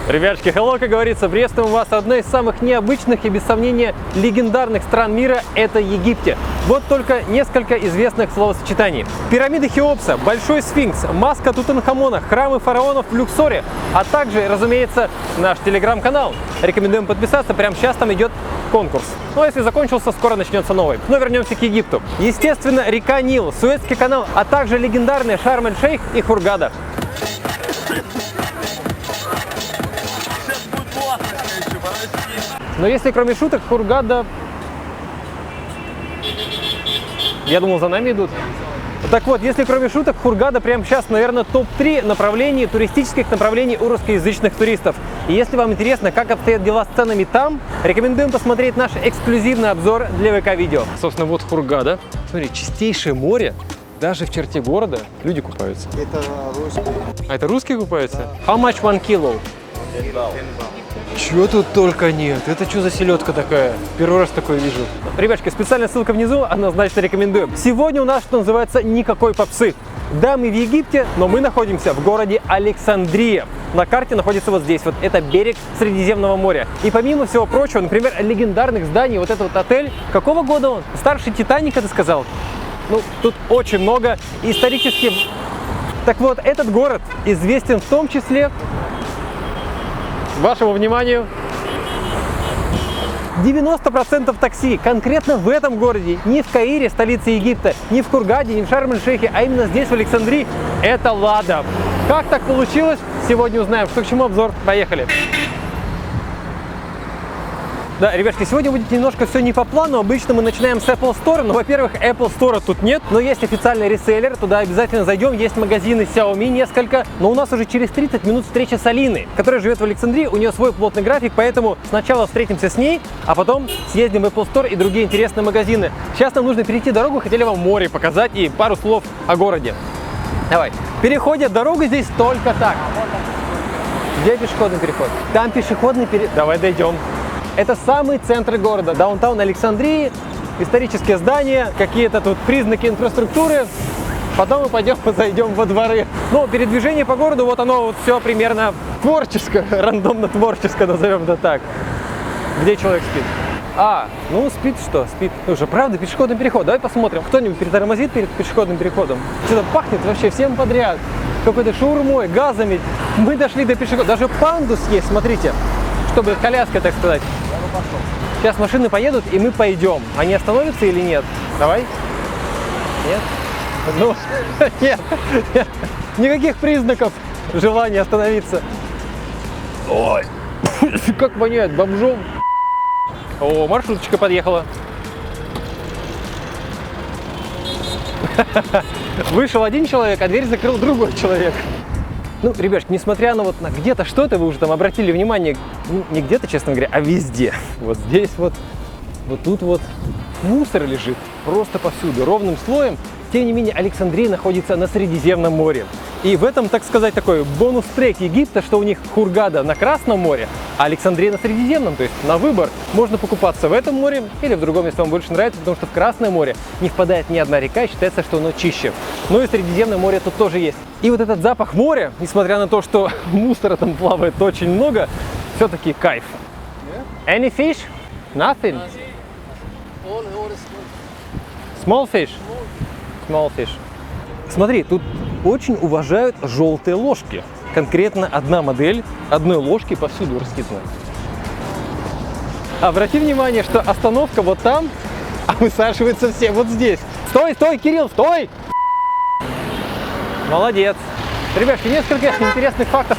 Ребятушки, hello, как говорится, приветствуем вас. Одна из самых необычных и, без сомнения, легендарных стран мира – это Египте. Вот только несколько известных словосочетаний. Пирамиды Хеопса, Большой сфинкс, маска Тутанхамона, храмы фараонов в Люксоре, а также, разумеется, наш телеграм-канал. Рекомендуем подписаться, прямо сейчас там идет конкурс. Ну а если закончился, скоро начнется новый. Но вернемся к Египту. Естественно, река Нил, Суэцкий канал, а также легендарные Шарм-эль-Шейх и Хургада. Но если кроме шуток, Хургада... Я думал, за нами идут. Так вот, если кроме шуток, Хургада прямо сейчас, наверное, топ-3 направлений, туристических направлений у русскоязычных туристов. И если вам интересно, как обстоят дела с ценами там, рекомендуем посмотреть наш эксклюзивный обзор для ВК-видео. Собственно, вот Хургада. Смотри, чистейшее море. Даже в черте города люди купаются. Это русские. А это русские купаются? How much 1 kilo? Чего тут только нет. Это что за селедка такая? Первый раз такое вижу. Ребятки, специальная ссылка внизу, однозначно рекомендуем. Сегодня у нас, что называется, никакой попсы. Да, мы в Египте, но мы находимся в городе Александрия. На карте находится вот здесь, вот это берег Средиземного моря. И помимо всего прочего, например, легендарных зданий, вот этот вот отель, какого года он? Старше Титаника, ты сказал? Ну, тут очень много исторических. Так вот, этот город известен в том числе, вашему вниманию, 90% такси конкретно в этом городе, не в Каире, столице Египта, не в Хургаде, не в Шарм-эль-Шейхе, а именно здесь, в Александрии, это Лада. Как так получилось? Сегодня узнаем. Что к чему, обзор. Поехали. Да, ребятки, сегодня будет немножко все не по плану. Обычно мы начинаем с Apple Store, но, во-первых, Apple Store тут нет, но есть официальный реселлер, туда обязательно зайдем. Есть магазины Xiaomi несколько, но у нас уже через 30 минут встреча с Алиной, которая живет в Александрии, у нее свой плотный график, поэтому сначала встретимся с ней, а потом съездим в Apple Store и другие интересные магазины. Сейчас нам нужно перейти дорогу, хотели вам море показать и пару слов о городе. Давай. Переходят дорогу здесь только так. Где пешеходный переход? Там пешеходный переход. Давай дойдем. Это самый центр города, даунтаун Александрии, исторические здания, какие-то тут признаки инфраструктуры. Потом мы пойдем, зайдем во дворы. Но передвижение по городу, вот оно вот все примерно творческое, рандомно творческое, назовем это так. Где человек спит? Ну спит что? Спит. Уже правда пешеходный переход. Давай посмотрим. Кто-нибудь притормозит перед пешеходным переходом? Что-то пахнет вообще всем подряд. Какой-то шаурмой, газами. Мы дошли до пешехода. Даже пандус есть, смотрите. Чтобы коляска, так сказать. Сейчас машины поедут, и мы пойдем. Они остановятся или нет? Давай. Нет? Ну, нет. Никаких признаков желания остановиться. Ой, как воняет бомжом. О, маршруточка подъехала. Вышел один человек, а дверь закрыл другой человек. Ну, ребятки, несмотря на вот на где-то что-то, вы уже там обратили внимание, ну, не где-то, честно говоря, а везде. Вот здесь вот тут вот мусор лежит просто повсюду, ровным слоем. Тем не менее, Александрия находится на Средиземном море. И в этом, так сказать, такой бонус-трек Египта, что у них Хургада на Красном море, а Александрия на Средиземном. То есть на выбор можно покупаться в этом море или в другом, если вам больше нравится, потому что в Красное море не впадает ни одна река и считается, что оно чище. Ну и Средиземное море тут тоже есть. И вот этот запах моря, несмотря на то, что мусора там плавает очень много, все-таки кайф. Any fish? Nothing? Small fish? Small fish. Смотри, тут очень уважают желтые ложки. Конкретно одна модель одной ложки повсюду раскидана. Обрати внимание, что остановка вот там, а высаживаются все вот здесь. Стой, стой, Кирилл, стой! Молодец. Ребятки, несколько интересных фактов.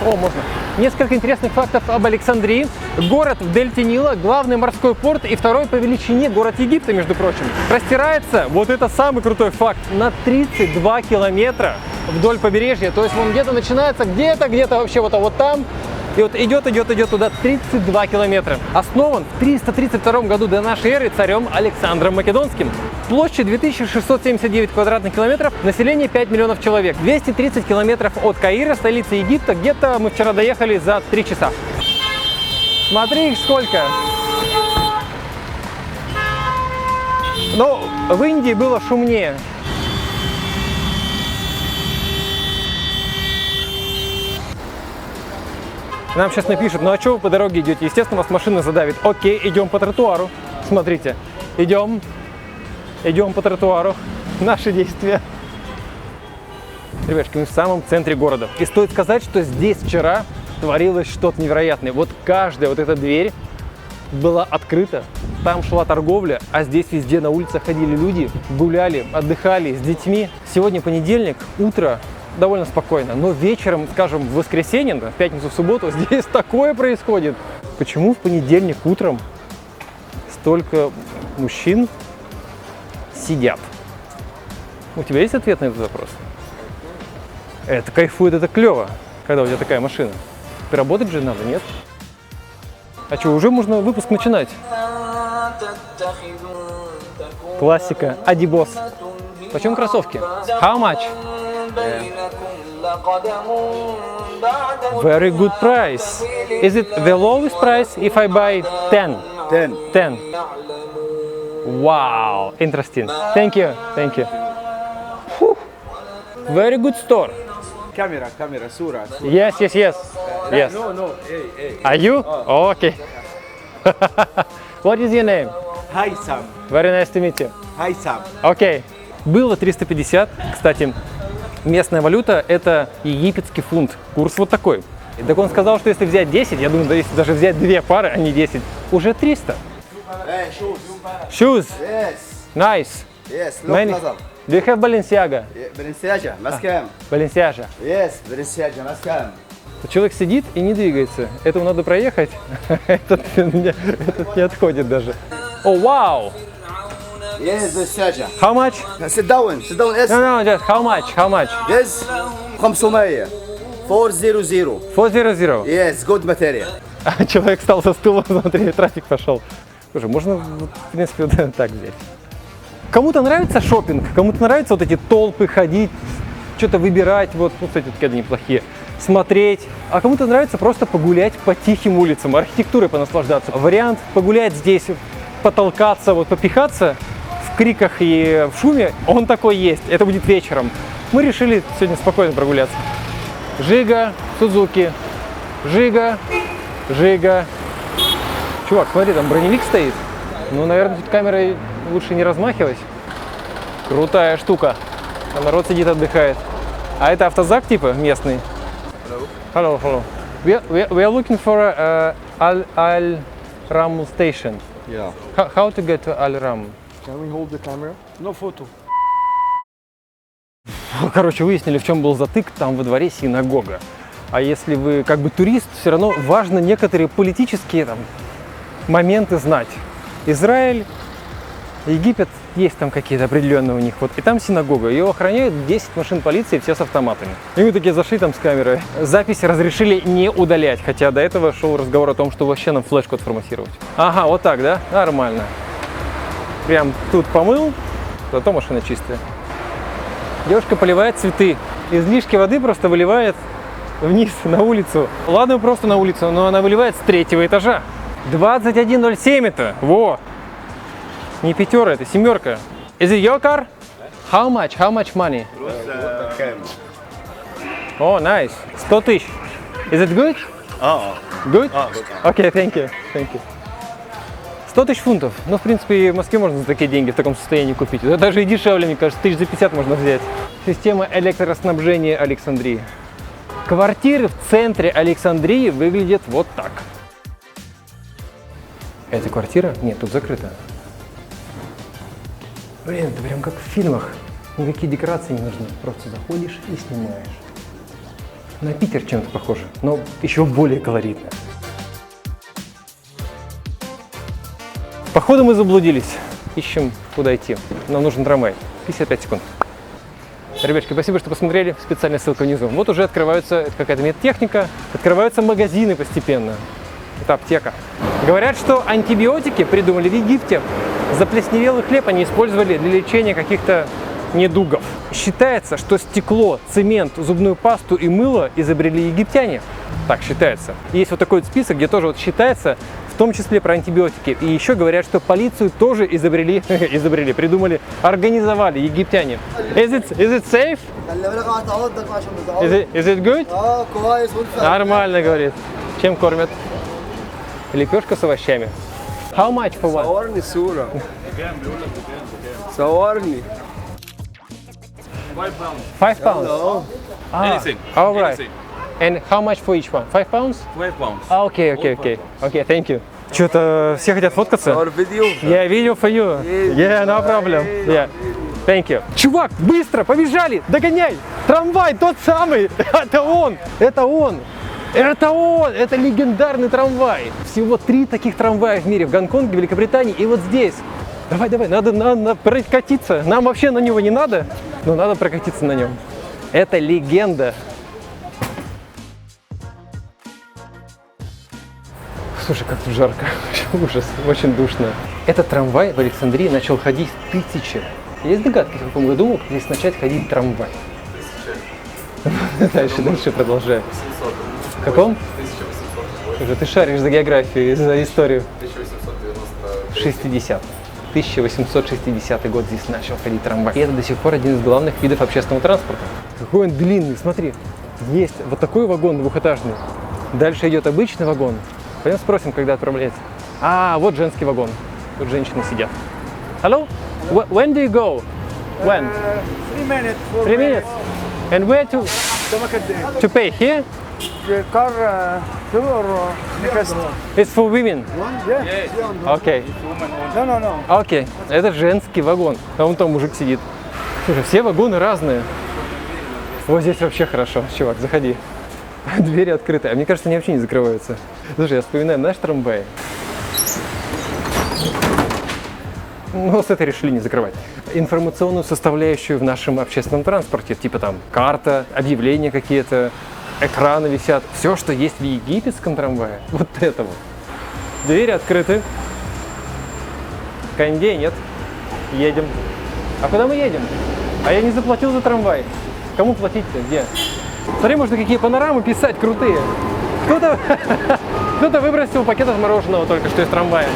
Несколько интересных фактов об Александрии. Город в дельте Нила, главный морской порт и второй по величине город Египта, между прочим. Простирается, вот это самый крутой факт, на 32 километра вдоль побережья. То есть он где-то начинается, где-то вообще вот там. И вот идет туда 32 километра. Основан в 332 году до нашей эры царем Александром Македонским. Площадь 2679 квадратных километров, население 5 миллионов человек. 230 километров от Каира, столицы Египта. Где-то мы вчера доехали за 3 часа. Смотри их сколько. Ну, в Индии было шумнее. Нам сейчас напишут, ну а что вы по дороге идете? Естественно, вас машина задавит. Окей, идем по тротуару. Смотрите, идем по тротуару. Наши действия. Ребятки, мы в самом центре города. И стоит сказать, что здесь вчера творилось что-то невероятное. Вот каждая вот эта дверь была открыта, там шла торговля, а здесь везде на улицах ходили люди, гуляли, отдыхали с детьми. Сегодня понедельник, утро довольно спокойно, но вечером, скажем, в воскресенье, в пятницу, в субботу, здесь такое происходит. Почему в понедельник утром столько мужчин сидят? У тебя есть ответ на этот вопрос? Это кайфует, это клево, когда у тебя такая машина. Ты работать же надо, нет? А что, уже можно выпуск начинать? Классика. Адибос. Почем кроссовки? How much? Very good price. Is it the lowest price if I buy 10? 10. Wow, interesting. Thank you. Very good store. Camera, Sura. Yes. Yes. No, hey. Are you? Oh, okay. What is your name? Hi, Sam. Very nice to meet you. Hi, Sam. Окей. Было 350. Кстати, местная валюта – это египетский фунт. Курс вот такой. И так он сказал, что если взять 10, я думаю, если даже взять 2 пары, а не 10, уже 300. Hey, shoes. Shoes. Yes. Nice. Yes, look, Many. Nazar. Do you have Balenciaga? Balenciaga, Maskam. Balenciaga. Yes, Balenciaga, Maskam. Человек сидит и не двигается. Этому надо проехать. Этот не отходит даже. О, вау! Yes, Balenciaga. How much? Sit down, yes. No, just how much? Yes, 500. 400. 400. Yes, good material. Человек встал со стула, смотри, трафик пошел. Слушай, можно, в принципе, вот так взять. Кому-то нравится шопинг, кому-то нравится вот эти толпы ходить, что-то выбирать, вот, ну, кстати, такие неплохие, смотреть. А кому-то нравится просто погулять по тихим улицам, архитектурой понаслаждаться. Вариант погулять здесь, потолкаться, вот попихаться в криках и в шуме, он такой есть. Это будет вечером. Мы решили сегодня спокойно прогуляться. Жига, Сузуки, Жига. Чувак, смотри, там броневик стоит. Ну, наверное, тут камерой лучше не размахивать. Крутая штука. А народ сидит, отдыхает. А это автозак типа местный? Hello. We are looking for Al Ram station. Yeah. How to get to Al Ram? Can we hold the camera? No photo. Короче, выяснили, в чем был затык. Там во дворе синагога. А если вы как бы турист, все равно важно некоторые политические там моменты знать. Израиль, Египет, есть там какие-то определенные у них. Вот. И там синагога. Ее охраняют 10 машин полиции, все с автоматами. И мы такие зашли там с камерой. Запись разрешили не удалять. Хотя до этого шел разговор о том, что вообще нам флешку отформатировать. Ага, вот так, да? Нормально. Прям тут помыл, зато машина чистая. Девушка поливает цветы. Излишки воды просто выливает вниз на улицу. Ладно, просто на улицу, но она выливает с 3-го этажа. 21.07 это. Во! Не пятера, это семерка. Is it your car? How much money? Oh, nice. 100 тысяч. Is it good? Good? Okay, thank you. 100 тысяч фунтов. Ну, в принципе, и в Москве можно за такие деньги в таком состоянии купить. Это даже и дешевле, мне кажется, 1050 можно взять. Система электроснабжения Александрии. Квартиры в центре Александрии выглядят вот так. Это квартира? Нет, тут закрыто. Блин, это прям как в фильмах. Никакие декорации не нужны. Просто заходишь и снимаешь. На Питер чем-то похоже, но еще более колоритно. Походу мы заблудились. Ищем, куда идти. Нам нужен трамвай. 55 секунд. Ребятки, спасибо, что посмотрели. Специальная ссылка внизу. Вот уже открываются, это какая-то медтехника, открываются магазины постепенно. Это аптека. Говорят, что антибиотики придумали в Египте. Заплесневелый хлеб они использовали для лечения каких-то недугов. Считается, что стекло, цемент, зубную пасту и мыло изобрели египтяне. Так считается. Есть вот такой вот список, где тоже вот считается, в том числе про антибиотики. И еще говорят, что полицию тоже придумали, организовали египтяне. Is it safe? Is it good? Нормально, говорит. Чем кормят? Лепешка с овощами. How much for one? صورني صورة صورني 5 pounds. Anything. All right. Anything. And how much for each one? 5 pounds? 12 pounds. Okay, thank you. Что-то все хотят фоткаться? صور فيديو Yeah, video for you. Yeah, no problem. Yeah. Thank you. Чувак, быстро, побежали, догоняй. Трамвай тот самый. Это он. Это легендарный трамвай. Всего 3 таких трамвая в мире. В Гонконге, Великобритании и вот здесь. Давай, надо прокатиться. Нам вообще на него не надо, но надо прокатиться на нем. Это легенда. Слушай, как тут жарко. Ужас, очень душно. Этот трамвай в Александрии начал ходить в 1000. Есть догадки, в каком году мог здесь начать ходить трамвай? Дальше продолжай. В каком? 1800. Слушай, ты шаришь за географию, за историю. 60. 1860 год здесь начал ходить трамвай. И это до сих пор один из главных видов общественного транспорта. Какой он длинный, смотри. Есть вот такой вагон двухэтажный. Дальше идет обычный вагон. Пойдем спросим, когда отправляется. А, вот женский вагон. Тут женщины сидят. Hello? When do you go? When? 3 minutes. 3 minutes. And where to pay? Here? The car two or next? It's for women. Yeah. Okay. No. Окей. Это женский вагон. А вон там мужик сидит. Слушай, все вагоны разные. Вот здесь вообще хорошо. Чувак, заходи. Двери открыты. А мне кажется, они вообще не закрываются. Слушай, я вспоминаю наш трамвай. Ну, с этой решили не закрывать. Информационную составляющую в нашем общественном транспорте. Типа там карта, объявления какие-то, экраны висят. Все, что есть в египетском трамвае. Вот это вот. Двери открыты. Кондей нет. Едем. А куда мы едем? А я не заплатил за трамвай. Кому платить-то? Где? Смотри, можно какие панорамы писать крутые. Кто-то выбросил пакетов мороженого только что из трамвая.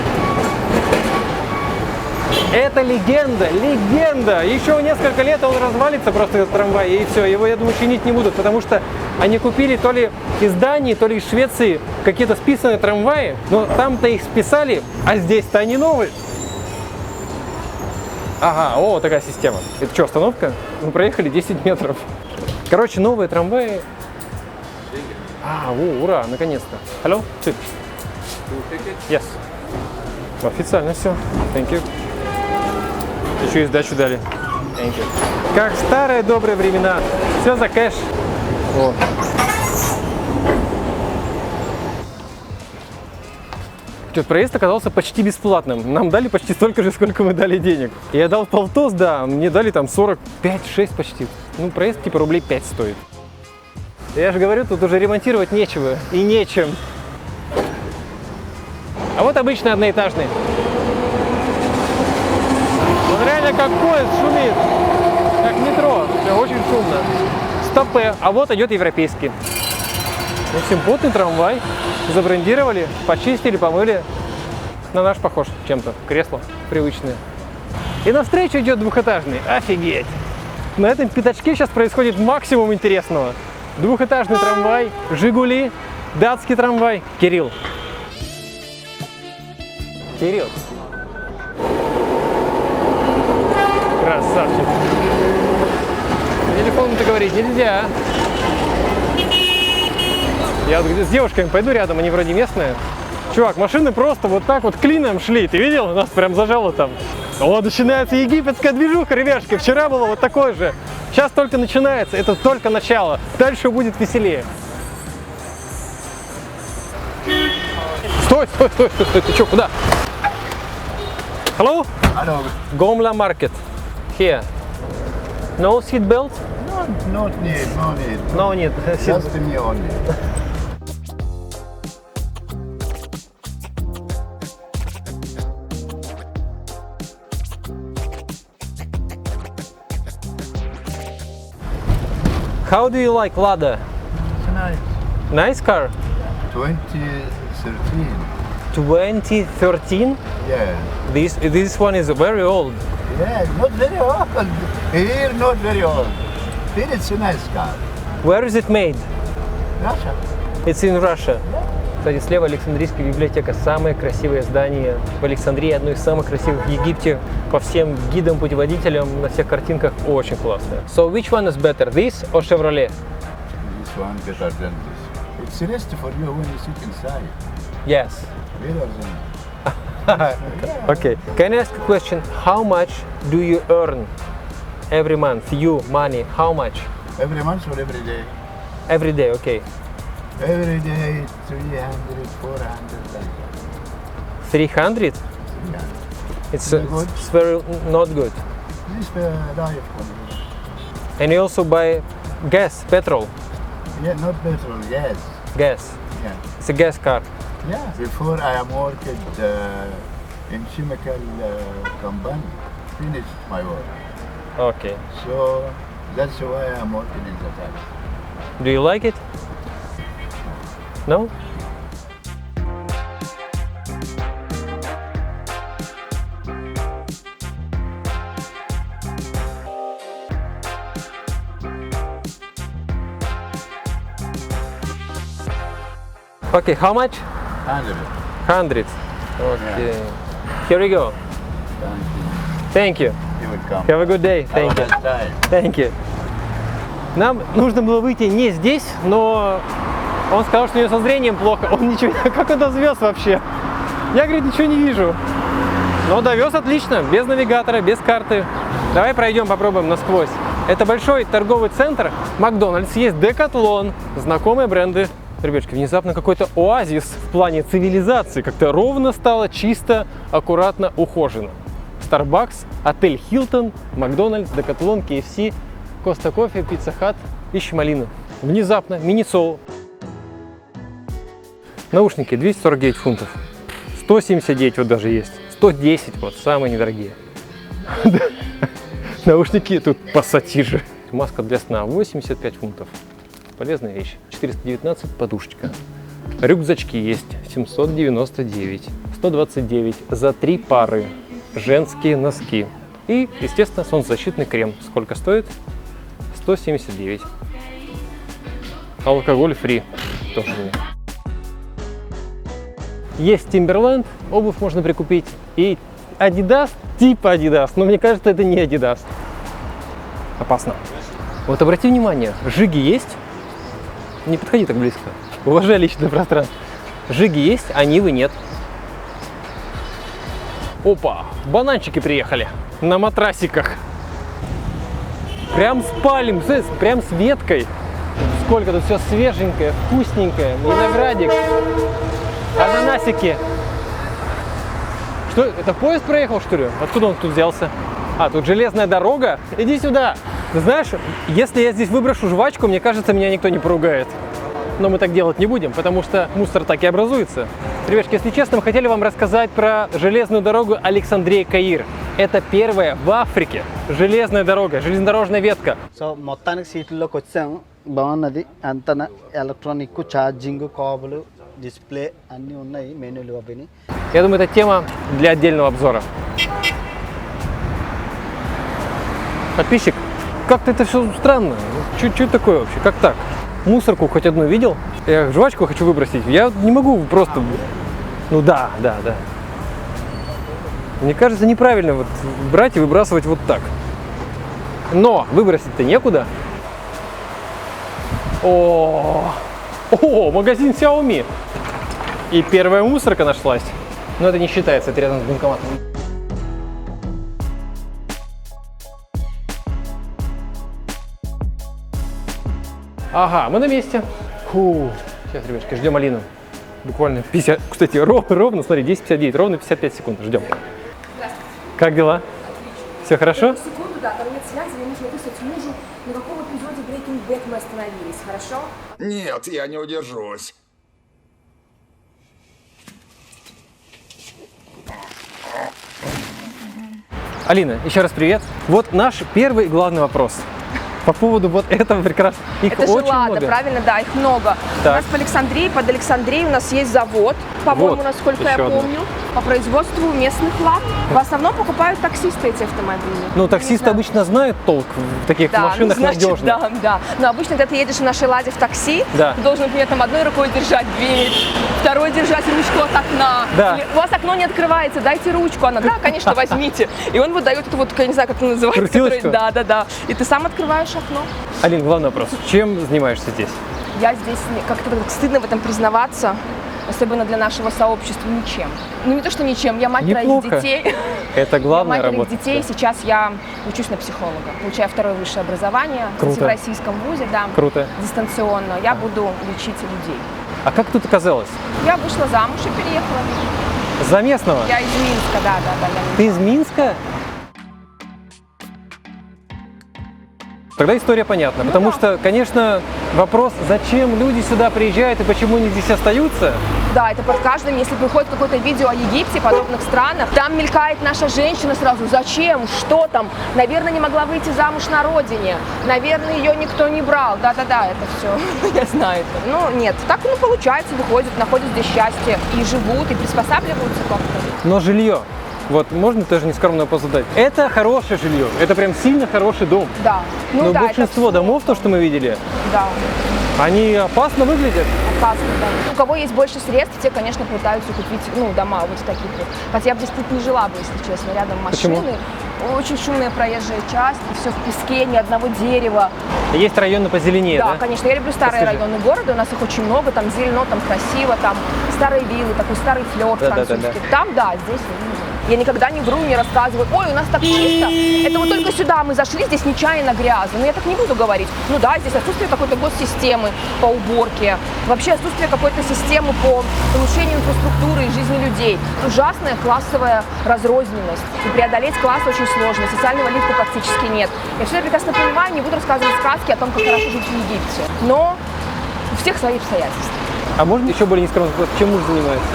Это легенда, легенда! Еще несколько лет он развалится просто, этот трамвай, и все, его, я думаю, чинить не будут, потому что они купили то ли из Дании, то ли из Швеции какие-то списанные трамваи, но там-то их списали, а здесь-то они новые. Ага, о, такая система. Это что, остановка? Мы проехали 10 метров. Короче, новые трамваи. Ура, наконец-то. Hello? Yes. Официально все. Thank you. Еще и сдачу дали. Thank you. Как в старые добрые времена. Все за кэш. О. Проезд оказался почти бесплатным. Нам дали почти столько же, сколько мы дали денег. Я дал полтос, да, мне дали там 45-6 почти. Ну, проезд типа рублей 5 стоит. Я же говорю, тут уже ремонтировать нечего и нечем. А вот обычный одноэтажный. Он реально как поезд шумит, как метро, очень шумно. Стопе, а вот идет европейский. В общем, плотный трамвай, забрендировали, почистили, помыли. На наш похож чем-то, кресло привычное. И навстречу идет двухэтажный, офигеть. На этом пятачке сейчас происходит максимум интересного. Двухэтажный трамвай, Жигули, датский трамвай. Кирилл. Кирилл. Красавчик. По телефону-то говорить нельзя. Я вот с девушками пойду рядом, они вроде местные. Чувак, машины просто вот так вот клином шли. Ты видел? Нас прям зажало там. О, начинается египетская движуха, ребяшки. Вчера было вот такое же. Сейчас только начинается. Это только начало. Дальше будет веселее. Стой. Ты что, куда? Hello? Hello. Gomla Market. Here. No seat belt? Not need, no need. No need. Just me only. How do you like Lada? It's nice. Nice car? 2013. 2013? Yeah. This one is very old. Yeah, not very old. Here, not very old. Here, it's a nice car. Where is it made? Russia. It's in Russia. Кстати, слева Александрийская библиотека. Самое красивое здание в Александрии, одно из самых красивых в Египте. По всем гидам, путеводителям, на всех картинках очень классно. So which one is better, this or Chevrolet? This one better than this. It's rest for you when you sit inside. Yes. Better than Okay. Can I ask a question? How much do you earn every month? You, money, how much? every month or every day. Every day, okay. Every day 300, 400 like that. 300? Yeah. It's, Is it good? it's very not good. This life for me. And you also buy gas, petrol, Yeah, not petrol, gas. gas. Yeah. It's a gas car. Yeah. Before I am working in chemical company, finished my work. Okay. So that's why I am working in the taxi. Do you like it? No? Okay, how much? 100. 100. Okay. Here we go. Thank you. Thank you. You will come. Have a good day. Have Thank a you. nice time. Thank you. Нам нужно было выйти не здесь, но он сказал, что у него со зрением плохо. Он ничего, как он довез вообще? Я, говорит, ничего не вижу. Но довез отлично, без навигатора, без карты. Давай пройдем, попробуем насквозь. Это большой торговый центр. Макдональдс, есть Декатлон, знакомые бренды. Ребятки, внезапно какой-то оазис в плане цивилизации. Как-то ровно стало, чисто, аккуратно, ухожено. Starbucks, отель Hilton, Макдональдс, Декатлон, KFC, Коста Кофе, Пицца Хат и Щемалина. Внезапно, мини-сол. Наушники 249 фунтов. 179 вот даже есть. 110 вот, самые недорогие. Наушники тут пассатижи. Маска для сна 85 фунтов. Полезная вещь. 419 подушечка. Рюкзачки есть 799. 129 за 3 пары. Женские носки. И, естественно, солнцезащитный крем. Сколько стоит? 179. Алкоголь фри. Тоже нет. Есть Timberland, обувь можно прикупить. И Adidas, типа Adidas, но мне кажется, это не Adidas. Опасно. Вот обрати внимание, жиги есть. Не подходи так близко. Уважай личное пространство. Жиги есть, а Нивы нет. Опа, бананчики приехали на матрасиках. Прям спалим, прям с веткой. Сколько тут все свеженькое, вкусненькое. Виноградик, ананасики. Что, это поезд проехал, что ли? Откуда он тут взялся? А, тут железная дорога. Иди сюда. Ты знаешь, если я здесь выброшу жвачку, мне кажется, меня никто не поругает. Но мы так делать не будем, потому что мусор так и образуется. Ребятки, если честно, мы хотели вам рассказать про железную дорогу Александрия-Каир. Это первая в Африке железная дорога, железнодорожная ветка. సో మొత్తానికి సీట్లోకి వచ్చాము బాగున్నది అంతన electronic charging cable display అన్నీ ఉన్నాయి మెనూలు అవిని Я думаю, это тема для отдельного обзора. Подписчик, как-то это все странно. Что такое вообще? Как так? Мусорку хоть одну видел? Я жвачку хочу выбросить. Я не могу просто... Ну да. Мне кажется, неправильно вот брать и выбрасывать вот так. Но выбросить-то некуда. О, магазин Xiaomi. И первая мусорка нашлась. Но это не считается, это рядом с банкоматом. Ага, мы на месте. Фу. Сейчас, ребятки, ждем Алину. Буквально 50, кстати, ровно, смотри, 10:59, ровно 55 секунд, ждем. Как дела? Все хорошо? Секунду, да, там нет связи, мне нужно выслать мужу, на каком эпизоде Breaking Bad мы остановились, хорошо? Нет, я не удержусь. Алина, еще раз привет. Вот наш первый и главный вопрос. По поводу вот этого прекрасного. Их Это очень желада, много. правильно? Да, их много. Так. У нас по Александрии, под Александрией у нас есть завод. по-моему, Вот, насколько я еще одна. помню, по производству местных лап. В основном покупают таксисты эти автомобили. Ну, Не таксисты знаю. обычно знают толк в таких Да, машинах ну, значит, надежно. да, да. Но обычно, когда ты едешь в нашей «Ладе» в такси, Да. ты должен, например, там одной рукой держать дверь, второй держать ручку от окна. Да. Или, у вас окно не открывается, дайте ручку. Она, да, конечно, возьмите. И он выдает эту вот, я не знаю, как это называется. Крутилочку? Да, да, да. И ты сам открываешь окно. Алин, главный вопрос. Чем занимаешься здесь? Я здесь, как-то стыдно в этом признаваться, особенно для нашего сообщества, ничем. Ну не то, что ничем, я мать Неплохо. троих детей. Это Я главная мать троих работа. детей, сейчас я учусь на психолога, получаю второе высшее образование Круто. в российском вузе, да, Круто. дистанционно. Я буду лечить людей. А как тут оказалось? Я вышла замуж и переехала. За местного? Я из Минска, да. Ты из Минска? Тогда история понятна, потому что, конечно, вопрос, зачем люди сюда приезжают и почему они здесь остаются, Да, это под каждым, если выходит какое-то видео о Египте, подобных странах, там мелькает наша женщина сразу. Зачем? Что там? Наверное, не могла выйти замуж на родине. Наверное, ее никто не брал. Да-да-да, это все. Я знаю это. Ну, нет, так получается, выходят, находят здесь счастье и живут, и приспосабливаются как-то. но жилье. Вот можно тоже нескромно вопрос задать. Это хорошее жилье, это прям сильно хороший дом. Да. Ну Но да, большинство это домов, то, что мы видели, да, они опасно выглядят. опасно, да. У кого есть больше средств, те, конечно, пытаются купить, дома вот таких вот. Хотя я бы здесь тут не жила бы, если честно, рядом машины. Почему? Очень шумная проезжая часть, все в песке, ни одного дерева. Есть районы позеленее, Да, да? конечно, я люблю старые Расскажи. районы города, у нас их очень много, там зелено, там красиво, там старые виллы, такой старый флёр Да, да, да, французский. Там, да, здесь я никогда не вру, не рассказываю, ой, у нас так чисто, это вот только сюда мы зашли, здесь нечаянно грязно. Но я так не буду говорить. Ну да, здесь отсутствие какой-то госсистемы по уборке, вообще отсутствие какой-то системы по улучшению инфраструктуры и жизни людей. Ужасная классовая разрозненность. И преодолеть класс очень сложно, социального лифта практически нет. Я все прекрасно понимаю, не буду рассказывать сказки о том, как хорошо жить в Египте. Но у всех свои обстоятельства. А можно еще более нескромный вопрос, чем муж занимается?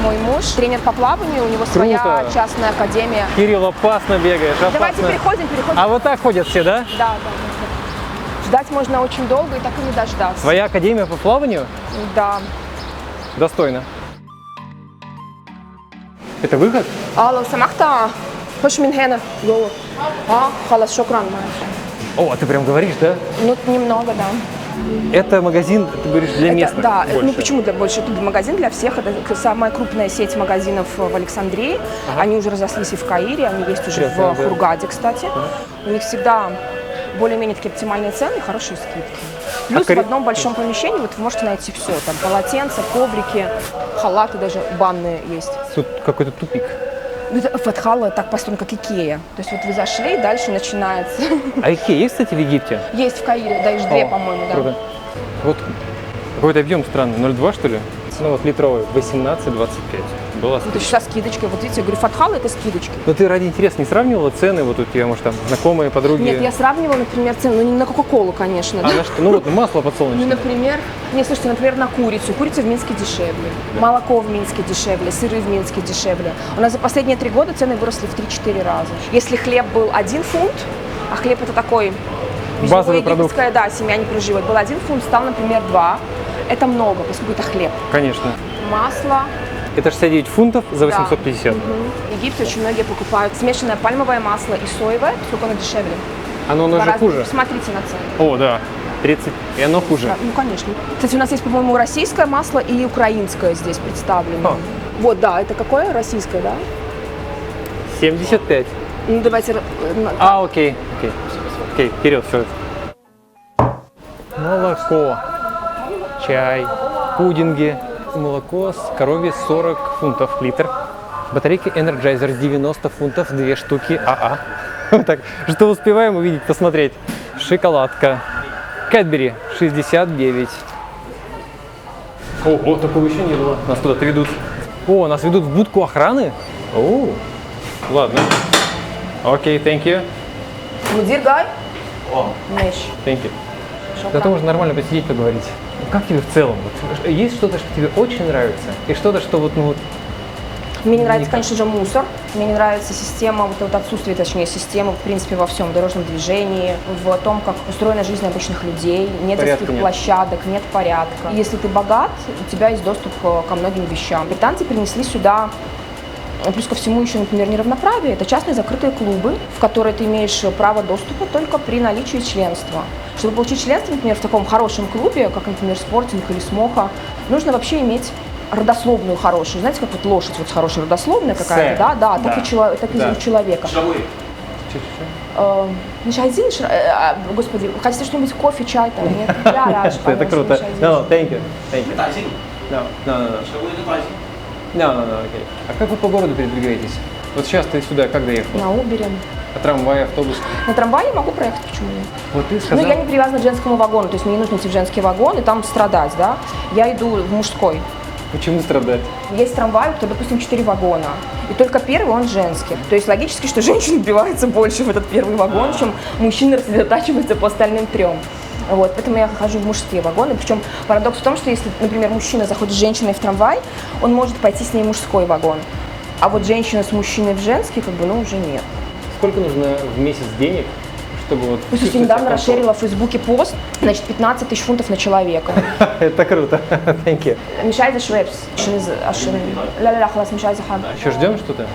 Мой муж тренер по плаванию, у него своя Круто. частная академия. Кирилл, опасно бегаешь, опасно. Давайте переходим. А вот так ходят все, да? Да. Ждать можно очень долго и так и не дождаться. Твоя академия по плаванию? Да. Достойно. Это выход? Алло, самахта. Хош минхена. Голо. Халас шокран, Маш. О, ты прям говоришь, да? Ну, немного, да. Это магазин, ты говоришь, для местных Да, больше. ну почему для больше? Тут магазин для всех. Это самая крупная сеть магазинов в Александрии. Они уже разослись и в Каире, они есть уже Интересно, в да. Хургаде, кстати. У них всегда более-менее такие оптимальные цены и хорошие скидки. Плюс в одном большом помещении вот вы можете найти все. Там полотенца, коврики, халаты даже, банные есть. Тут какой-то тупик. Ну, это Фатхалла так построен, как Икея. То есть вот вы зашли, и дальше начинается. А Икея есть, кстати, в Египте? Есть в Каире, да, их же две, О, по-моему, да. Круто. Вот какой-то объем странный, 0,2 что ли? Ну вот литровый, 18-25. Была Ну, то есть со скидочкой. Вот видите, я говорю, Фатхалла это скидочки. Но ты ради интереса не сравнивала цены? Вот у тебя, может, там знакомые, подруги? Нет, я сравнивала, например, цены, ну не на Кока-Колу, конечно, А да. на что? Ну вот масло Ну, подсолнечное. например, слушайте, например, на курицу. Курица в Минске дешевле, молоко в Минске дешевле, сыры в Минске дешевле. У нас за последние 3 года цены выросли в 3-4 раза. Если хлеб был 1 фунт, а хлеб это такой Базовый продукт. египетская, да, семья не проживает, был 1 фунт, стал, например, 2. Это много, поскольку это хлеб. Конечно. Масло. Это 69 фунтов за Да. 850. В Египте очень многие покупают смешанное пальмовое масло и соевое, поскольку оно дешевле. Оно Два же разных. хуже. Смотрите на цены. О, да. 30. И оно хуже. Ну, конечно. Кстати, у нас есть, по-моему, российское масло и украинское здесь представлено. А. Вот, да, это какое? Российское, да? 75. Ну, давайте... А, окей. Окей, вперед, все. Молоко, чай, пудинги. Молоко с коровье 40 фунтов литр. Батарейки Energizer 90 фунтов, 2 штуки АА. Так, что успеваем увидеть, посмотреть. Шоколадка. Кэтбери 69. О, такого еще не было. Нас куда-то ведут. О, нас ведут в будку охраны? О, ладно. Окей, thank you. Мудир Гай? О, Меш. thank you. Зато можно нормально посидеть, поговорить. Как тебе в целом? Вот, есть что-то, что тебе очень нравится? И что-то, что вот, Мне не нравится, конечно же, мусор. Мне не нравится система, вот отсутствие, точнее, системы, в принципе, во всем дорожном движении, в том, как устроена жизнь обычных людей. Нет детских площадок, нет порядка. Если ты богат, у тебя есть доступ ко многим вещам. Британцы принесли сюда, плюс ко всему, еще, например, неравноправие. Это частные закрытые клубы, в которые ты имеешь право доступа только при наличии членства. Чтобы получить членство, например, в таком хорошем клубе, как, например, Спортинг или Смоха, нужно вообще иметь родословную хорошую. Знаете, как вот лошадь вот хорошая родословная какая-то, да, так и у человека. Мишайзин, господи, хотите что-нибудь, кофе, чай там, нет? Это круто. No, thank you. No, окей. А как вы по городу передвигаетесь? Вот сейчас ты сюда как доехал? На Убере. А трамвай, автобус? На трамвае могу проехать, почему нет? Вот ты сказал... Ну, я не привязана к женскому вагону, то есть мне не нужно идти в женский вагон и там страдать, да? Я иду в мужской. Почему страдать? Есть трамвай, то, допустим, 4 вагона, и только первый он женский. То есть логически, что женщины вбиваются больше в этот первый вагон, чем мужчины рассредотачиваются по остальным 3. Вот, поэтому я хожу в мужские вагоны. Причем парадокс в том, что если, например, мужчина заходит с женщиной в трамвай, он может пойти с ней в мужской вагон. А вот женщина с мужчиной в женский, как бы, ну, уже нет. Сколько нужно в месяц денег, чтобы вот... Слушайте, недавно расширила в Фейсбуке пост, значит, 15 тысяч фунтов на человека. Это круто. Thank you. Мишайза Швепс. Ля-ля-ля, халас Мишайза хан. Еще ждем что-то?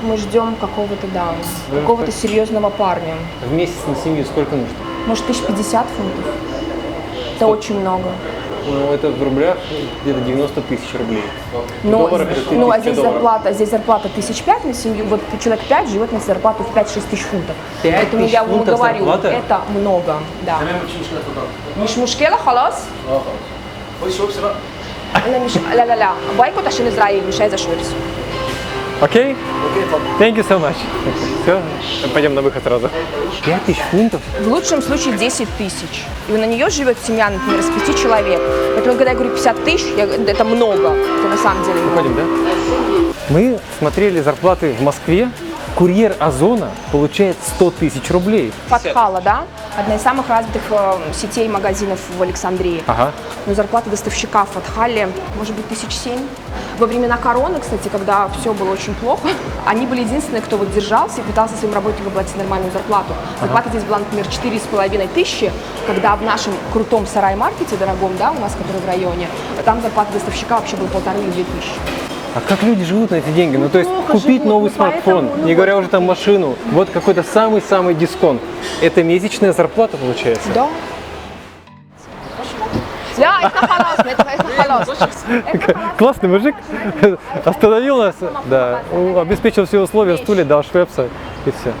Мы ждем какого-то, да, какого-то серьезного парня. В месяц на семью сколько нужно? Может, 1050 фунтов. Это очень много. Ну, это в рублях где-то 90 тысяч рублей. Но, а здесь зарплата 1005 на семью. Вот человек 5 живет на зарплату в 5-6 тысяч фунтов. 5 Поэтому тысяч я вам фунтов говорю, зарплата? это много, да. Миш мушкела, халас? Ля-ля-ля. Байкот ашин Израиль, Мишайза Швепс. Окей? Thank you so much. Все, пойдем на выход сразу. 5 тысяч фунтов? В лучшем случае 10 тысяч. И на нее живет семья, например, из 5 человек. Поэтому, когда я говорю 50 тысяч, это много. Это на самом деле много. Уходим, да? Мы смотрели зарплаты в Москве. Курьер Озона получает 100 тысяч рублей. Фатхала, да? Одна из самых развитых сетей магазинов в Александрии. Ага. Но зарплата доставщика в Фатхале, может быть, 1007. Во времена короны, кстати, когда все было очень плохо, они были единственные, кто вот держался и пытался своим работникам платить нормальную зарплату. Зарплата здесь была, например, 4,5 тысячи, когда в нашем крутом Сарай-маркете, дорогом, да, у нас, который в районе, там зарплата доставщика вообще была 1,5 или 2 тысячи. А как люди живут на эти деньги? Ну, то есть Плохо купить живут, новый ну, поэтому, смартфон, не говоря уже там машину, вот какой-то самый-самый дисконт. Это месячная зарплата получается? Да. Да, это халас, это халас. Классный мужик. Остановил нас, да, обеспечил все условия, стулья, дал швепса и все.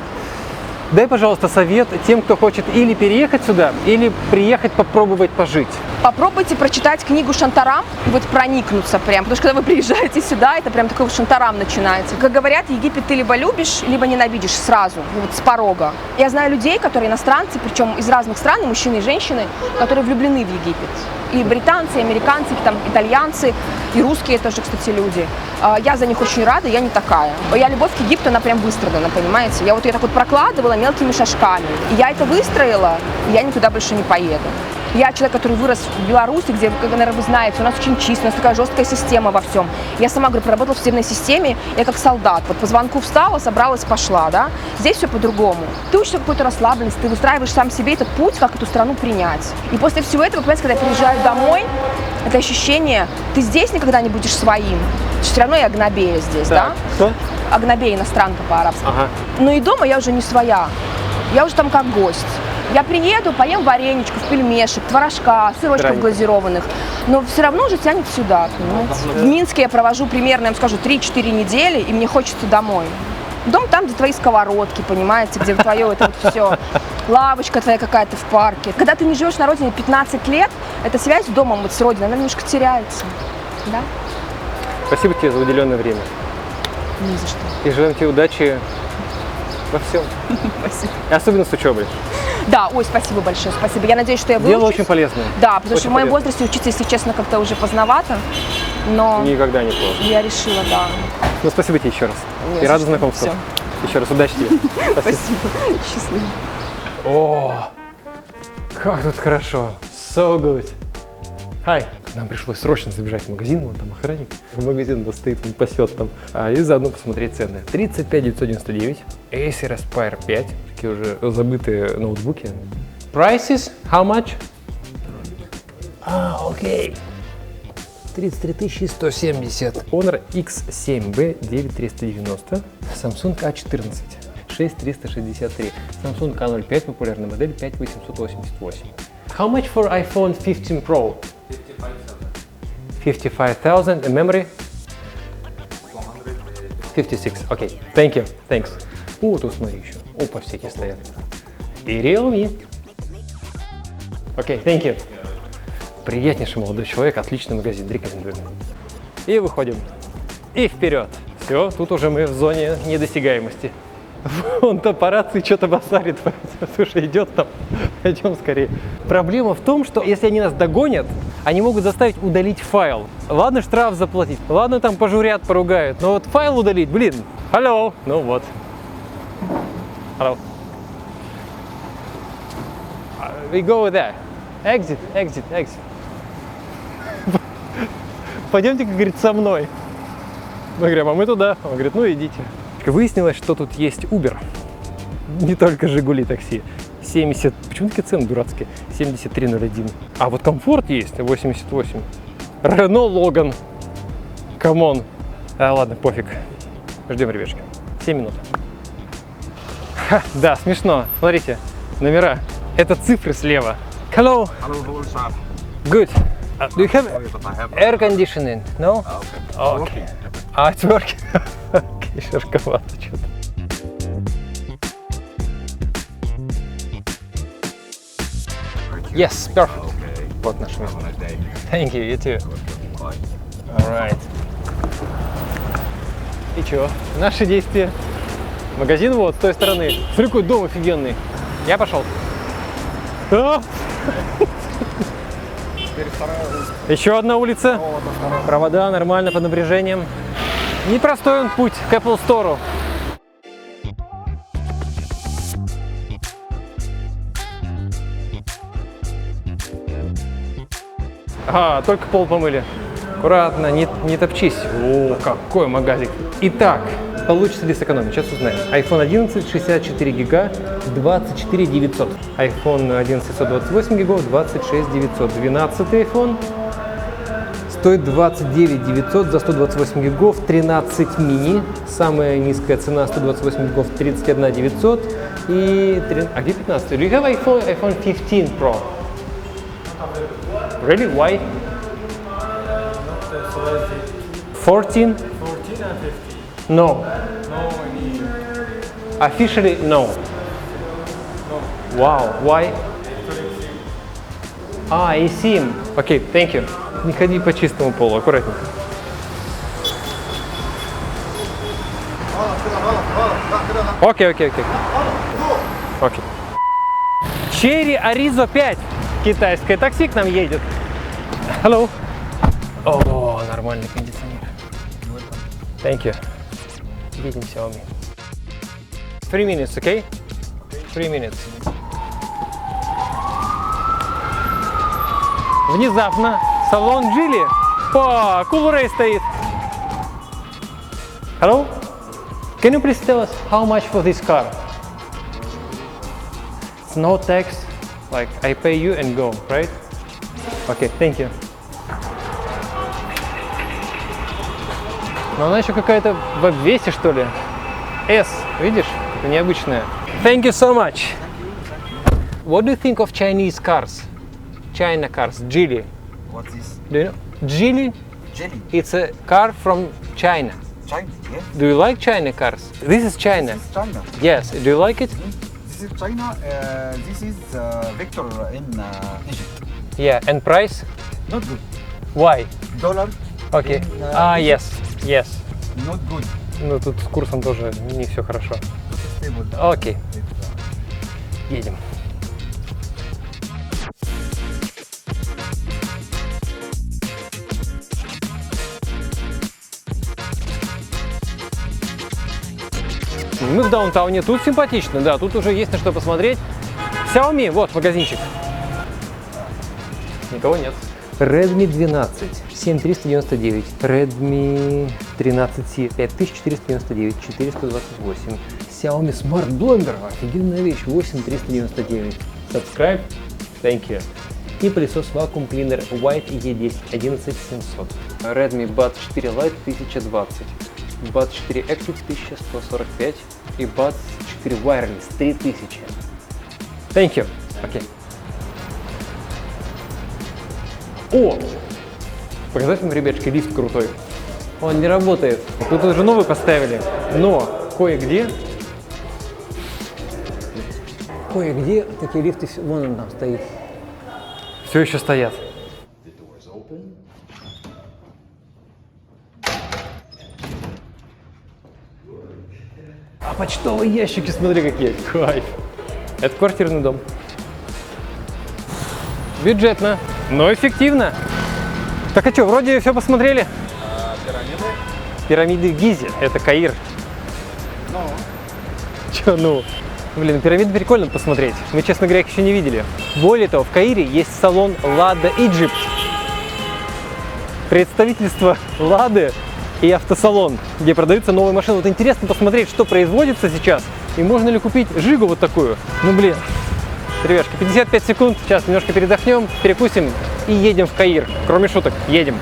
Дай, пожалуйста, совет тем, кто хочет или переехать сюда, или приехать попробовать пожить. Попробуйте прочитать книгу Шантарам и вот проникнуться прям, потому что когда вы приезжаете сюда, это прям такой вот Шантарам начинается. Как говорят, Египет ты либо любишь, либо ненавидишь сразу, вот с порога. Я знаю людей, которые иностранцы, причем из разных стран, и мужчины, и женщины, которые влюблены в Египет. И британцы, и американцы, и там, итальянцы, и русские тоже, кстати, люди. Я за них очень рада, я не такая. Моя любовь к Египту, она прям выстрадана, понимаете? Я вот ее так вот прокладывала мелкими шажками. И я это выстроила, и я никуда больше не поеду. Я человек, который вырос в Беларуси, где, как, наверное, вы знаете, у нас очень чисто, у нас такая жесткая система во всем. Я сама, говорю, проработала в судебной системе, я как солдат. Вот по звонку встала, собралась, пошла, да? Здесь все по-другому. Ты учишься какой-то расслабленности, ты выстраиваешь сам себе этот путь, как эту страну принять. И после всего этого, понимаете, когда я приезжаю домой, это ощущение, ты здесь никогда не будешь своим. Все равно я Агнабея здесь, Так, да? кто? Агнабея, иностранка по-арабски. Ага. Но и дома я уже не своя. Я уже там как гость. Я приеду, поем вареничков, пельмешек, творожка, сырочков Драника. глазированных, но все равно уже тянет сюда, понимаете? В Минске я провожу примерно, я вам скажу, 3-4 недели, и мне хочется домой. Дом там, где твои сковородки, понимаете, где твое это вот все, лавочка твоя какая-то в парке. Когда ты не живешь на родине 15 лет, эта связь с домом, вот с родиной, она немножко теряется, да? Спасибо тебе за уделенное время. Ни за что. И желаем тебе удачи во всем. Спасибо. И особенно с учебой. Да, ой, спасибо большое, спасибо. Я надеюсь, что я выучусь. Дело очень полезное. Да, потому Очень что в моем полезно. возрасте учиться, если честно, как-то уже поздновато, но Никогда не поздно. я решила, да. Ну, спасибо тебе еще раз. Не И за рада что. знакомству. Всё. Еще раз удачи тебе. Спасибо. Счастливо. О, как тут хорошо. So good. Hi. Нам пришлось срочно забежать в магазин, вон там охранник. Магазин да, стоит, он пасет там. И заодно посмотреть цены. 35 999, Acer Aspire 5, такие уже забытые ноутбуки. Prices, how much? Окей. 33 170. Honor X7B 9390. Samsung A14 6363. Samsung A05, популярная модель 5888. How much for iPhone 15 Pro? 55,000. And memory? 56. Okay. Thank you. Thanks. О, тут смотри еще. Опа, всякие стоят. И Realme. Окей, thank you. Приятнейший молодой человек, отличный магазин, рекомендую. И выходим. И вперед. Все, тут уже мы в зоне недосягаемости. Он то по рации что-то басарит. Слушай, идет там. Пойдем скорее. Проблема в том, что если они нас догонят, они могут заставить удалить файл. Ладно, штраф заплатить, ладно, там пожурят, поругают, но вот файл удалить, блин. Hello. Ну вот. Hello. We go there. Exit, exit, exit. Пойдемте, как говорит, со мной. Мы говорим, а мы туда. Он говорит, ну идите. Выяснилось, что тут есть Uber. Не только Жигули такси. 70, почему такие цены дурацкие? 7301. А вот комфорт есть, 88. Renault Logan. Камон. Ладно, пофиг. Ждем, ребятки. 7 минут. Ха, да, смешно. Смотрите, номера. Это цифры слева. Hello. Good. Do you have air conditioning? No? Okay. It's working. Окей, шерковато что-то. Yes, perfect. Вот наш место. Thank you, you too. Alright. И чё? Наши действия. Магазин вот с той стороны. Смотри, какой дом офигенный. Я пошел. Еще одна улица. Провода нормально под напряжением. Непростой он путь к Apple Store. Только пол помыли. Аккуратно, не топчись. О, какой магазик. Итак, получится ли сэкономить? Сейчас узнаем. iPhone 11 64 гига 24 900. iPhone 11 128 гигов 26 900. 12 iPhone стоит 29 900 за 128 гигов, 13 мини. Самая низкая цена 128 гигов 31 900. И... А где 15? Do you have iPhone 15 Pro? Really? Why? 14? 14 and 15. No. No, I mean... Officially, no. Wow, why? eSIM. Окей, thank you. Не ходи по чистому полу, аккуратненько. Окей. Окей. Cherry Arizo 5. Китайское такси к нам едет. Hello. О, нормальный кондиционер. Thank you. Едем Xiaomi. 3 minutes, okay? 3 minutes. Внезапно салон Geely. О, Cool Ray стоит. Hello? Can you please tell us how much for this car? It's no tax. Like I pay you and go, right? Okay, thank you. Но она еще какая-то в обвесе, что ли? S, видишь? Это необычная. Thank you so much. What do you think of Chinese cars? China cars, Geely. What's this? Do you know? Geely? Jelly. It's a car from China. China, yes. Do you like China cars? This is China. This is China. Yes. Do you like it? This is China. This is Victor in Egypt. Yeah. And price? Not good. Why? Dollar. Okay. In, Yes. Not good. Ну тут с курсом тоже не все хорошо. Stable. Окей. Едем. Мы в даунтауне, тут симпатично, да, тут уже есть на что посмотреть. Xiaomi, вот магазинчик. Никого нет. Redmi 12, 7399. Redmi 13C, 5499, 428. Xiaomi Smart Blender, офигенная вещь, 8399. Subscribe, thank you. И пылесос Vacuum Cleaner White E10, 11700. Redmi Buds 4 Lite 1020. Buds 4 Active 1145. И Buds 4 Wireless 3000. Thank you. Окей. О! Показать вам, ребятки, лифт крутой. Он не работает. Тут уже новый поставили, но кое-где такие лифты, вон он там стоит. Все еще стоят. А почтовые ящики, смотри, какие. Кайф. Это квартирный дом. Бюджетно, но эффективно. Так а что, вроде все посмотрели? Пирамиды? Пирамиды в Гизе, это Каир. Ну. Че, ну? Блин, пирамиды прикольно посмотреть. Мы, честно говоря, их еще не видели. Более того, в Каире есть салон Lada Egypt. Представительство Лады и автосалон, где продаются новые машины. Вот интересно посмотреть, что производится сейчас. И можно ли купить Жигу вот такую. Ну, блин. Ребятки, 55 секунд. Сейчас немножко передохнем, перекусим и едем в Каир. Кроме шуток, едем.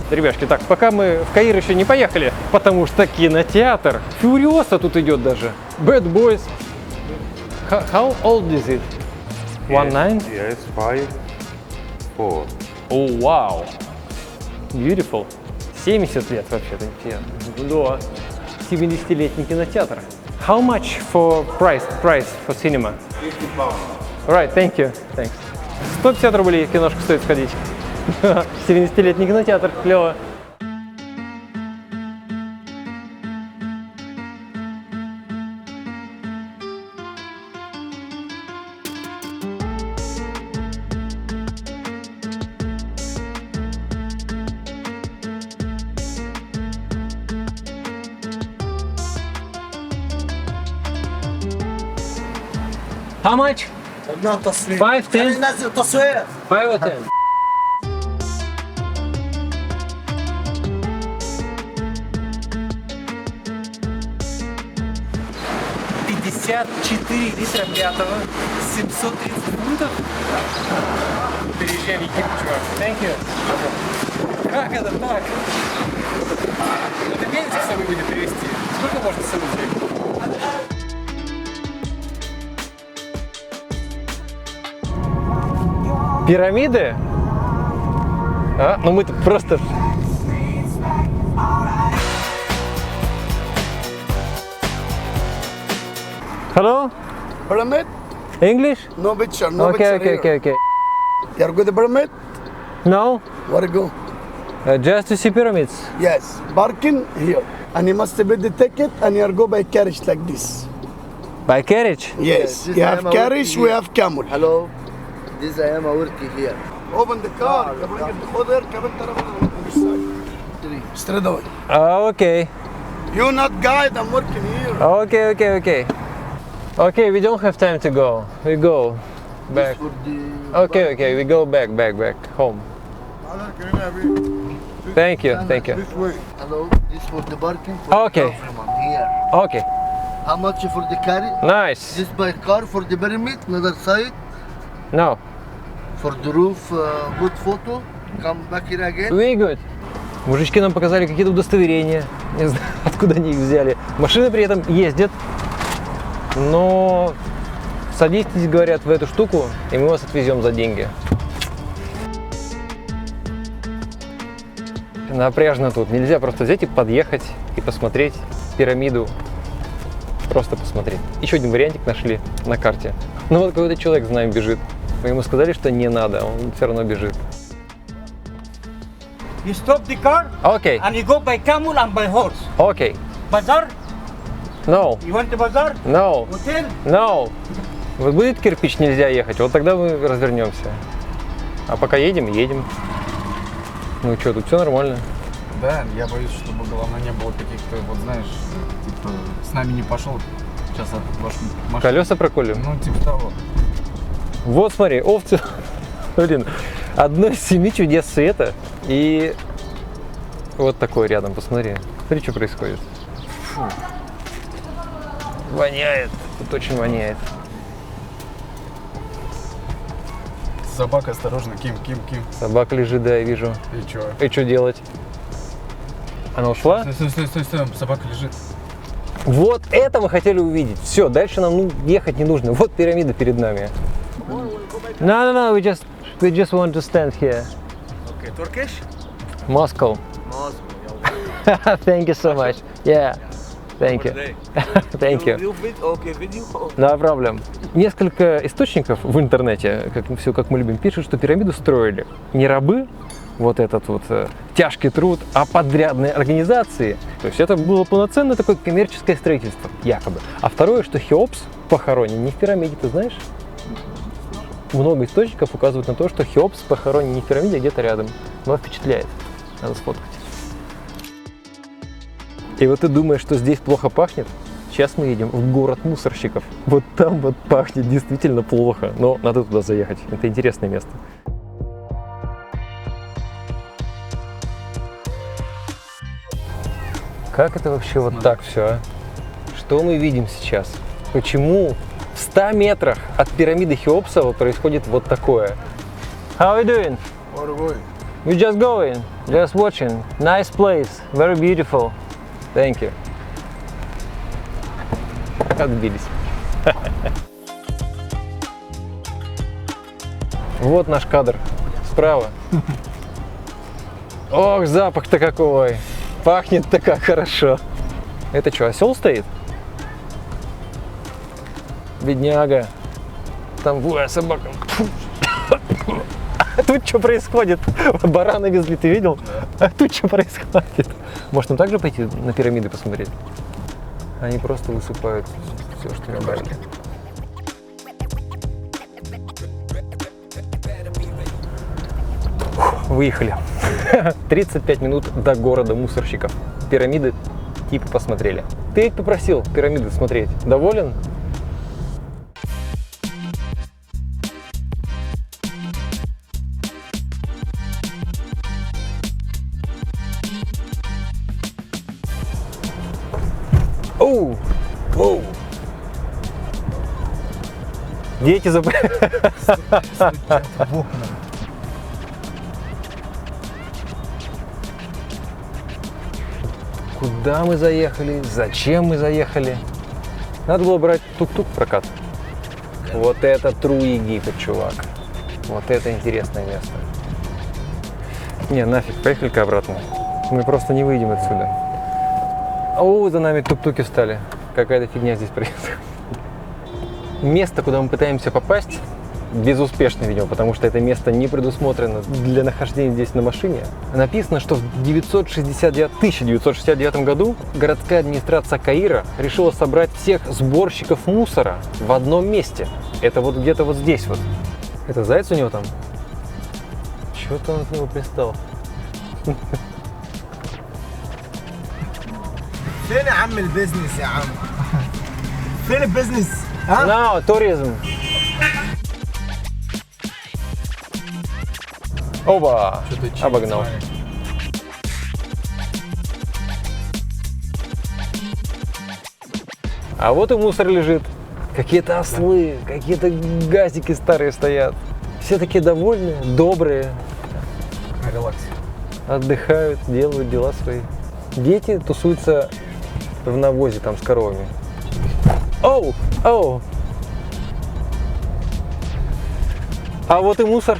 Ребятки, так, пока мы в Каир еще не поехали, потому что кинотеатр. Фуриоса тут идет даже. Bad Boys. How old is it? 19? Yes, 5, 4. О, вау. Beautiful. 70 лет вообще-то. Да. 70-летний кинотеатр. How much for price for cinema? 50 pounds. Right, thank you. Thanks. 150 рублей в киношку стоит сходить. 70-летний кинотеатр, клево. How much? 5, 10? 5 or 10? литра пятого, 730 фунтов. Переезжай в Египет, чувак. Thank you. Как это так? Это бензин с собой будет привезти. Сколько можно с собой взять? Пирамиды? А? Ну мы тут просто... Hello? Pyramid? English? No picture, no Okay, picture okay, here. okay, okay. You are good at pyramid? No? Where to go? Just to see pyramids. Yes, parking here. And you must pay the ticket and you are go by carriage like this. By carriage? Yes, this you I have am a carriage, working we here. have camel. Hello, this I am a working here. Open the car. Straight away. Okay. You not guide, I'm working here. Okay, okay, okay. Okay, we don't have time to go. We go back. For the Okay, okay, we go back home. Thank you, thank you. hello, this for the parking. Okay. From here. Okay, How much for the carry? nice. This by car for the pyramid, another side. No, For the roof, good photo. Come back here again. very good. Мужички нам показали какие-то удостоверения. Не знаю, откуда они их взяли. Машины при этом ездят, но садитесь, говорят, в эту штуку, и мы вас отвезем за деньги. Напряжно тут. Нельзя просто взять и подъехать и посмотреть пирамиду. Просто посмотреть. Еще один вариантик нашли на карте. Ну вот какой-то человек за нами бежит. Мы ему сказали, что не надо, он все равно бежит. You stop the car Окей, and you go by camel and by horse. окей. Bazaar? No, You want the bazaar? no, Hotel? no. Вот будет кирпич нельзя ехать, вот тогда мы развернемся. А пока едем, едем. Ну что, тут все нормально. Да, я боюсь, чтобы главное не было каких-то, вот знаешь, типа, с нами не пошел Сейчас ваш машина. Колеса проколем? Ну, типа того. Вот смотри, овцы. Блин, одно из 7 чудес света. И вот такой рядом, посмотри. Смотри, что происходит. Фу. Воняет. Тут очень воняет. Собака, осторожно, Ким. Собака лежит, да, я вижу. И чё? И что делать? Она ушла? Стой, собака лежит. Вот это мы хотели увидеть. Все, дальше нам ехать не нужно. Вот пирамида перед нами. No, we just want to stand here. Okay, Turkish? Moscow. Thank you so much. Yeah. Thank you. Thank you. Okay, video. No problem. Несколько источников в интернете, как мы любим, пишут, что пирамиду строили не рабы, вот этот вот тяжкий труд, а подрядные организации. То есть это было полноценное такое коммерческое строительство, якобы. А второе, что Хеопс похоронен не в пирамиде, ты знаешь? Много источников указывают на то, что Хеопс похоронен не в пирамиде, а где-то рядом. Но впечатляет. Надо сфоткать. И вот ты думаешь, что здесь плохо пахнет? Сейчас мы едем в город мусорщиков. Вот там вот пахнет действительно плохо. Но надо туда заехать. Это интересное место. Как это вообще вот так все, а? Что мы видим сейчас? Почему в 100 метрах от пирамиды Хеопса вот происходит вот такое? How are you doing? What are we? We just going, just watching. Nice place, very beautiful. Thank you. Отбились. Вот наш кадр. Справа. Ох, запах-то какой. Пахнет-то как хорошо. Это что, осел стоит? Бедняга. Там двое собака. А тут что происходит? Барана везли, ты видел? А тут что происходит? Может, нам также пойти на пирамиды посмотреть? Они просто высыпают все, что не башки. Выехали. 35 минут до города мусорщиков. Пирамиды типа посмотрели. Ты ведь попросил пирамиды смотреть. Доволен? Оу! Оу! Дети забыли. Куда мы заехали? Зачем мы заехали? Надо было брать тук-тук в прокат. Вот это true Египет, чувак. Вот это интересное место. Не, нафиг, поехали-ка обратно. Мы просто не выйдем отсюда. О, за нами тук-туки встали. Какая-то фигня здесь происходит. Место, куда мы пытаемся попасть, безуспешно, видимо, потому что это место не предусмотрено для нахождения здесь на машине. Написано, что в 1969 году городская администрация Каира решила собрать всех сборщиков мусора в одном месте. Это вот где-то вот здесь вот. Это заяц у него там? Чего-то он от него пристал. فين يا عم البيزنس يا عم؟ فين البيزنس؟ No, tourism. Оба! Обогнал. А вот и мусор лежит. Какие-то ослы, какие-то газики старые стоят. Все такие довольные, добрые. Релакс. Отдыхают, делают дела свои. Дети тусуются в навозе там с коровами. Оу! Оу! А вот и мусор.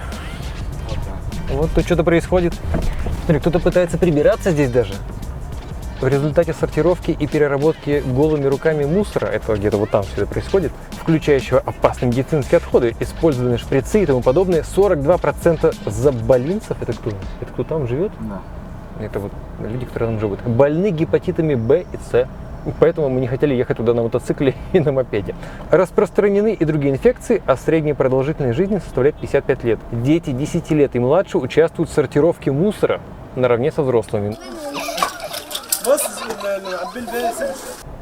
Вот тут что-то происходит. Смотри, кто-то пытается прибираться здесь даже. В результате сортировки и переработки голыми руками мусора, это где-то вот там все это происходит, включающего опасные медицинские отходы, использованные шприцы и тому подобное, 42% заболинцев, это кто? Это кто там живет? Да. Это вот люди, которые там живут. Больны гепатитами Б и С. Поэтому мы не хотели ехать туда на мотоцикле и на мопеде. Распространены и другие инфекции, а средняя продолжительность жизни составляет 55 лет. Дети 10 лет и младше участвуют в сортировке мусора наравне со взрослыми.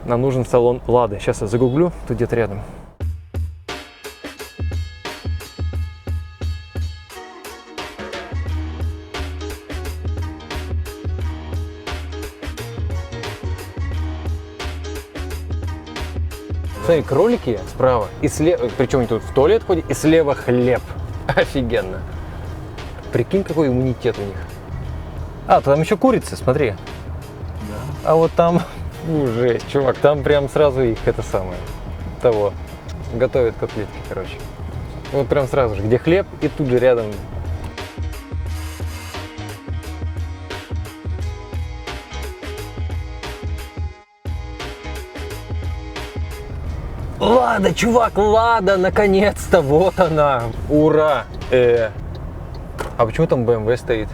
нам нужен салон Лады. Сейчас я загуглю, тут где-то рядом. Смотри, кролики справа, и слева, причем они тут в туалет ходят, и слева хлеб. Офигенно. Прикинь, какой иммунитет у них. А, там еще курицы, смотри. Да. А вот там, жесть, чувак, там прям сразу их это самое, того, готовят котлетки, короче. Вот прям сразу же, где хлеб, и тут же рядом. Лада, чувак, Лада, наконец-то, вот она, ура! А почему там BMW стоит?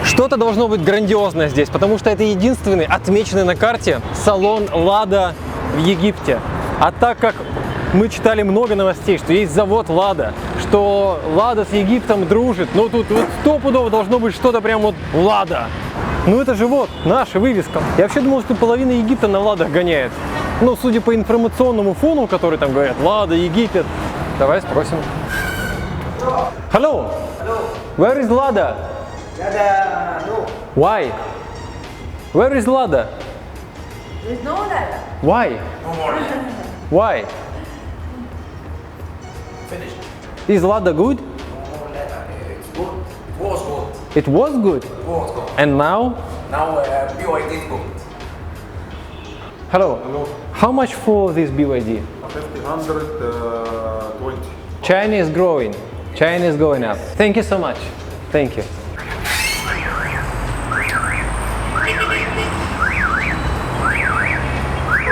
Что-то должно быть грандиозное здесь, потому что это единственный отмеченный на карте салон Лада в Египте. А так как мы читали много новостей, что есть завод Лада, что Лада с Египтом дружит, но тут вот стопудово должно быть что-то прям вот Лада. Ну это же вот наша вывеска. Я вообще думал, что половина Египта на Ладах гоняет. Но судя по информационному фону, который там говорят, Лада, Египет. Давай спросим. Hello. Hello. Where is Lada? Lada, no. Why? Where is Lada? There's no Lada. Why? No more. Why? Finished. Is Lada good? No more Lada. It's good. It was good. It was good. It was good. And now? Now BYD is good. Hello. Hello. How much for this BYD? 120. China is growing. China is going up. Thank you so much. Thank you.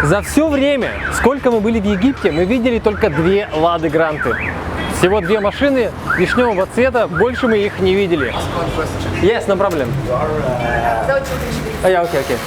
За все время, сколько мы были в Египте, мы видели только 2 Лады Гранты. Всего 2 машины вишневого цвета, больше мы их не видели. Yes, no problem. Okay.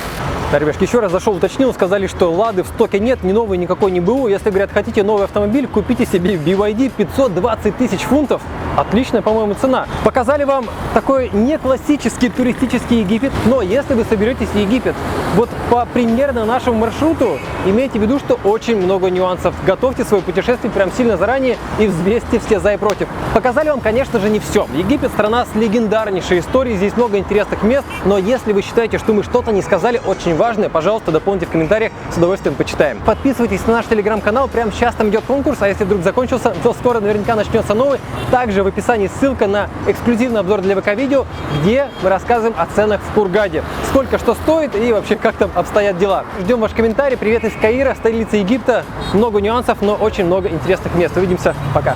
Да, ребятки, еще раз зашел, уточнил, сказали, что Лады в стоке нет, ни новой никакой не БУ. Если, говорят, хотите новый автомобиль, купите себе BYD 520 тысяч фунтов. Отличная, по-моему, цена. Показали вам такой не классический туристический Египет, но если вы соберетесь в Египет вот по примерно нашему маршруту, имейте в виду, что очень много нюансов. Готовьте свое путешествие прям сильно заранее и взвесьте все за и против. Показали вам, конечно же, не все. Египет — страна с легендарнейшей историей, здесь много интересных мест, но если вы считаете, что мы что-то не сказали очень важное, пожалуйста, дополните в комментариях, с удовольствием почитаем. Подписывайтесь на наш телеграм-канал, прямо сейчас там идет конкурс, а если вдруг закончился, то скоро наверняка начнется новый. Также в описании ссылка на эксклюзивный обзор для ВК-видео, где мы рассказываем о ценах в Хургаде. Сколько что стоит и вообще как там обстоят дела. Ждем ваш комментарий. Привет из Каира, столицы Египта. Много нюансов, но очень много интересных мест. Увидимся. Пока.